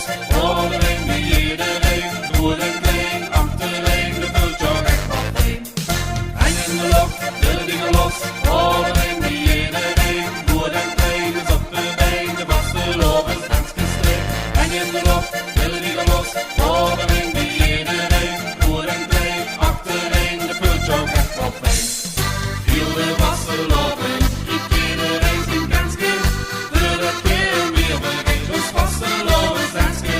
los, voorin die iedereen, door en heen, achtereen, de vultjog echt wat heen. En in de lucht, de dingen los, voorin die iedereen, door en heen, is op de been, de vastelovens dansgestreek. En in de lucht, de dingen los, voorin die iedereen, door en heen, achtereen, de vultjog echt wat heen. Viel de vasteloven, ik iedereen zijn dansje, door het keer weer begint, dus vastelovens dansje.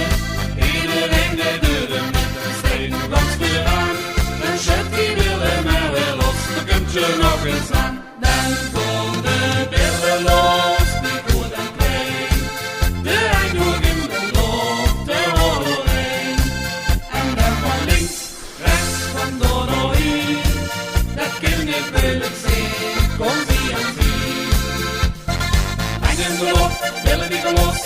Iedereen deed de met een steen, langs weer aan, dan zet die billen maar weer los, dan kunt je nog eens aan. Dan kon de billen los, die goed en klein, de eindhoek in de loop, de holo heen. En dan van links, rechts, van door naar hier, dat kind ik wil ik zien, kom zie en zie. En in de loop, billen die los,